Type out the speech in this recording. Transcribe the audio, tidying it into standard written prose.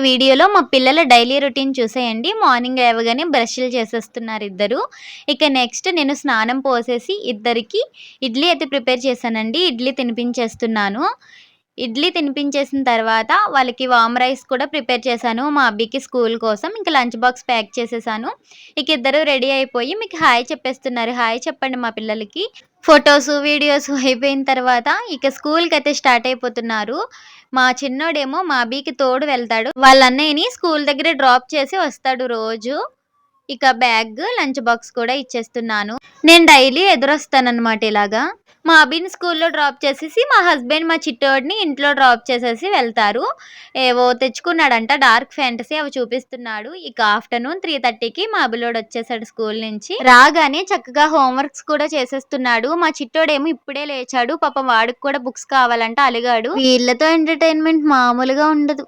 వీడియోలో మా పిల్లల డైలీ రొటీన్ చూసేయండి. మార్నింగ్ లేవగానే బ్రష్‌లు చేసేస్తున్నారు ఇద్దరు. ఇక నెక్స్ట్ నేను స్నానం పోసేసి ఇద్దరికీ ఇడ్లీ అయితే ప్రిపేర్ చేశానండి. ఇడ్లీ తినిపించేస్తున్నాను. ఇడ్లీ తినిపించేసిన తర్వాత వాళ్ళకి వామ్ రైస్ కూడా ప్రిపేర్ చేశాను మా అబ్బికి స్కూల్ కోసం. ఇంక లంచ్ బాక్స్ ప్యాక్ చేసేసాను. ఇక ఇద్దరు రెడీ అయిపోయి మీకు హాయ్ చెప్పేస్తున్నారు. హాయ్ చెప్పండి మా పిల్లలకి. ఫోటోసు, వీడియోసు అయిపోయిన తర్వాత ఇక స్కూల్‌కైతే స్టార్ట్ అయిపోతున్నారు. మా చిన్నోడేమో మా అభికి తోడు వెళ్తాడు. వాళ్ళ అన్నయ్యని స్కూల్ దగ్గర డ్రాప్ చేసి వస్తాడు రోజు. ఇక బ్యాగ్, లంచ్ బాక్స్ కూడా ఇచ్చేస్తున్నాను. నేను డైలీ ఎదురొస్తాననమాట ఇలాగా. మా అభిని స్కూల్‌లో డ్రాప్ చేసేసి, మా హస్బెండ్ మా చిట్టోడిని ఇంట్లో డ్రాప్ చేసేసి వెళ్తారు. ఏవో తెచ్చుకున్నాడంట డార్క్ ఫ్యాంటసీ అవి చూపిస్తున్నాడు. ఇక ఆఫ్టర్‌నూన్ 3:30కి మా అబులోడొచ్చేసాడు స్కూల్ నుంచి. రాగానే చక్కగా హోమ్ వర్క్స్ కూడా చేసేస్తున్నాడు. మా చిట్టోడేమో ఇప్పుడే లేచాడు. పాపం వాడికి కూడా బుక్స్ కావాలంట అలిగాడు. వీళ్ళతో ఎంటర్‌టైన్‌మెంట్ మామూలుగా ఉండదు.